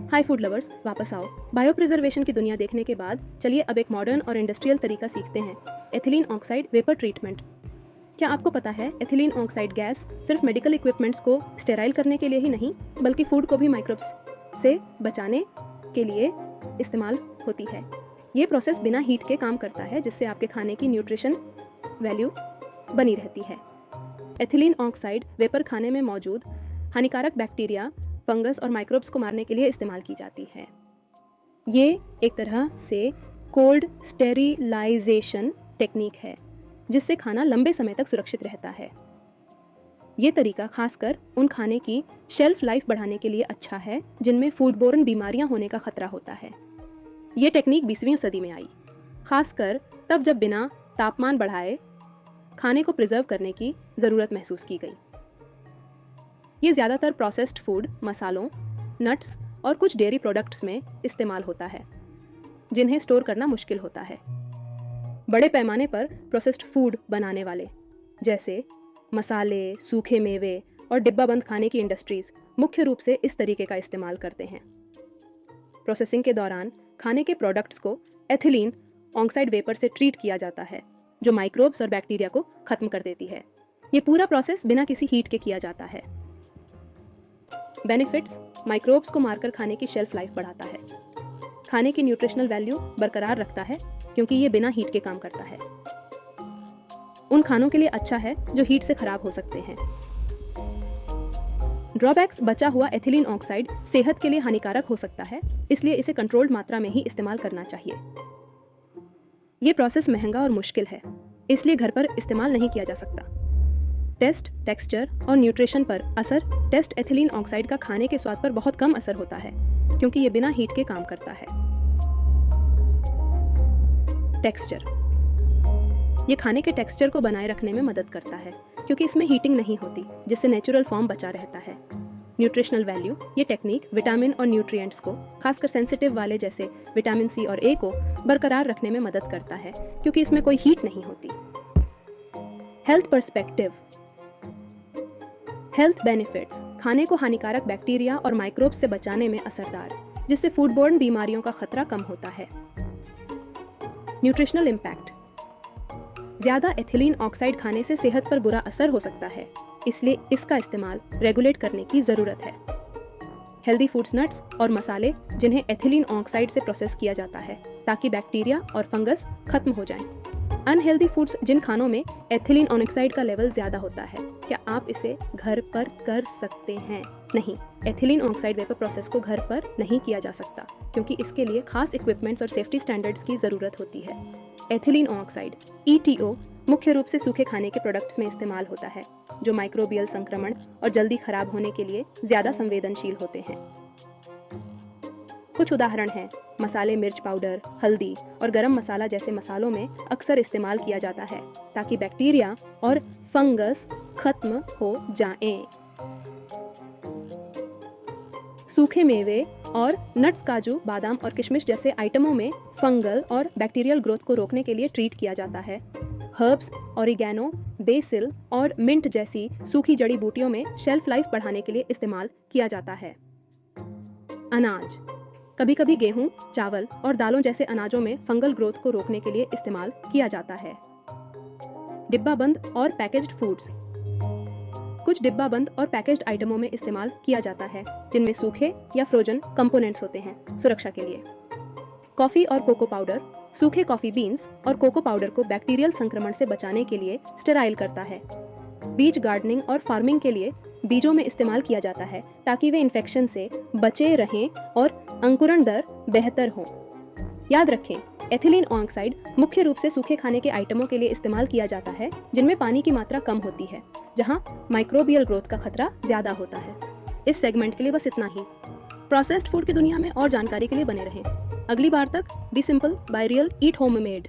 High food lovers, वापस आओ। Bio preservation की दुनिया देखने के बाद चलिए अब एक मॉडर्न और इंडस्ट्रियल तरीका सीखते हैं, एथिलीन ऑक्साइड वेपर ट्रीटमेंट। क्या आपको पता है एथिलीन ऑक्साइड गैस सिर्फ मेडिकल इक्विपमेंट्स को स्टेराइल करने के लिए ही नहीं बल्कि फूड को भी माइक्रोब्स से बचाने के लिए इस्तेमाल होती है। ये प्रोसेस बिना हीट के काम करता है, जिससे आपके खाने की न्यूट्रिशन वैल्यू बनी रहती है। एथिलीन ऑक्साइड वेपर खाने में मौजूद हानिकारक बैक्टीरिया, फंगस और माइक्रोब्स को मारने के लिए इस्तेमाल की जाती है। ये एक तरह से कोल्ड स्टेरिलाइजेशन टेक्निक है, जिससे खाना लंबे समय तक सुरक्षित रहता है। ये तरीका खासकर उन खाने की शेल्फ लाइफ बढ़ाने के लिए अच्छा है जिनमें फूडबोर्न बीमारियां होने का खतरा होता है। ये टेक्निक 20वीं सदी में आई, खासकर तब जब बिना तापमान बढ़ाए खाने को प्रिजर्व करने की ज़रूरत महसूस की गई। ये ज़्यादातर प्रोसेस्ड फूड, मसालों, नट्स और कुछ डेयरी प्रोडक्ट्स में इस्तेमाल होता है, जिन्हें स्टोर करना मुश्किल होता है। बड़े पैमाने पर प्रोसेस्ड फूड बनाने वाले जैसे मसाले, सूखे मेवे और डिब्बाबंद खाने की इंडस्ट्रीज़ मुख्य रूप से इस तरीके का इस्तेमाल करते हैं। प्रोसेसिंग के दौरान खाने के प्रोडक्ट्स को एथिलीन ऑक्साइड वेपर से ट्रीट किया जाता है, जो माइक्रोब्स और बैक्टीरिया को खत्म कर देती है। ये पूरा प्रोसेस बिना किसी हीट के किया जाता है। बेनिफिट्स: माइक्रोब्स को मारकर खाने की शेल्फ लाइफ बढ़ाता है, खाने की न्यूट्रिशनल वैल्यू बरकरार रखता है क्योंकि ये बिना हीट के काम करता है। उन खानों के लिए अच्छा है जो हीट से खराब हो सकते हैं। ड्रॉबैक्स: बचा हुआ एथिलीन ऑक्साइड सेहत के लिए हानिकारक हो सकता है, इसलिए इसे कंट्रोल्ड मात्रा में ही इस्तेमाल करना चाहिए। ये प्रोसेस महंगा और मुश्किल है, इसलिए घर पर इस्तेमाल नहीं किया जा सकता। टेस्ट, टेक्सचर और न्यूट्रिशन पर असर: टेस्ट एथिलीन ऑक्साइड का खाने के स्वाद पर बहुत कम असर होता है क्योंकि ये बिना हीट के काम करता है। टेक्सचर: ये खाने के टेक्सचर को बनाए रखने में मदद करता है क्योंकि इसमें हीटिंग नहीं होती, जिससे नेचुरल फॉर्म बचा रहता है। न्यूट्रिशनल वैल्यू: ये टेक्निक विटामिन और न्यूट्रिएंट्स को, खासकर सेंसिटिव वाले जैसे विटामिन सी और ए को बरकरार रखने में मदद करता है क्योंकि इसमें कोई हीट नहीं होती। हेल्थ पर्सपेक्टिव: हेल्थ बेनिफिट्स: खाने को हानिकारक बैक्टीरिया और माइक्रोब्स से बचाने में असरदार, जिससे फूडबोर्न बीमारियों का खतरा कम होता है। न्यूट्रिशनल इम्पैक्ट: ज़्यादा एथिलीन ऑक्साइड खाने से सेहत पर बुरा असर हो सकता है, इसलिए इसका इस्तेमाल रेगुलेट करने की ज़रूरत है। हेल्दी फूड्स, नट्स और मसाले जिन्हें एथिलीन ऑक्साइड से प्रोसेस किया जाता है ताकि बैक्टीरिया और फंगस खत्म हो जाएं। अनहेल्दी फूड्स: जिन खानों में एथिलीन ऑक्साइड का लेवल ज़्यादा होता है। क्या आप इसे घर पर कर सकते हैं? नहीं, एथिलीन ऑक्साइड वेपर प्रोसेस को घर पर नहीं किया जा सकता क्योंकि इसके लिए खास इक्विपमेंट्स और सेफ्टी स्टैंडर्ड्स की ज़रूरत होती है। एथिलीन ऑक्साइड ETO मुख्य रूप से सूखे खाने के प्रोडक्ट्स में इस्तेमाल होता है, जो माइक्रोबियल संक्रमण और जल्दी खराब होने के लिए ज़्यादा संवेदनशील होते हैं। कुछ उदाहरण हैं: मसाले, मिर्च पाउडर, हल्दी और गरम मसाला जैसे मसालों में अक्सर इस्तेमाल किया जाता है ताकि बैक्टीरिया और फंगस खत्म हो जाएं। सूखे मेवे और नट्स, काजू, बादाम और किशमिश जैसे आइटमों में फंगल और बैक्टीरियल ग्रोथ को रोकने के लिए ट्रीट किया जाता है। हर्ब्स, ऑरिगेनो, बेसिल और मिंट जैसी सूखी जड़ी बूटियों में शेल्फ लाइफ बढ़ाने के लिए इस्तेमाल किया जाता है। अनाज: कभी कभी गेहूं, चावल और दालों जैसे अनाजों में फंगल ग्रोथ को रोकने के लिए इस्तेमाल किया जाता है। डिब्बाबंद और पैकेज्ड फूड्स: कुछ डिब्बाबंद और पैकेज्ड आइटमों में इस्तेमाल किया जाता है जिनमें सूखे या फ्रोजन कंपोनेंट्स होते हैं सुरक्षा के लिए। कॉफ़ी और कोको पाउडर: सूखे कॉफ़ी बीन्स और कोको पाउडर को बैक्टीरियल संक्रमण से बचाने के लिए स्टेराइल करता है। बीज गार्डनिंग और फार्मिंग के लिए बीजों में इस्तेमाल किया जाता है ताकि वे इन्फेक्शन से बचे रहें और अंकुरण दर बेहतर हो। याद रखें, एथिलीन ऑक्साइड मुख्य रूप से सूखे खाने के आइटमों के लिए इस्तेमाल किया जाता है जिनमें पानी की मात्रा कम होती है, जहां माइक्रोबियल ग्रोथ का खतरा ज़्यादा होता है। इस सेगमेंट के लिए बस इतना ही। प्रोसेस्ड फूड की दुनिया में और जानकारी के लिए बने रहें। अगली बार तक be simple, buy real, eat home made.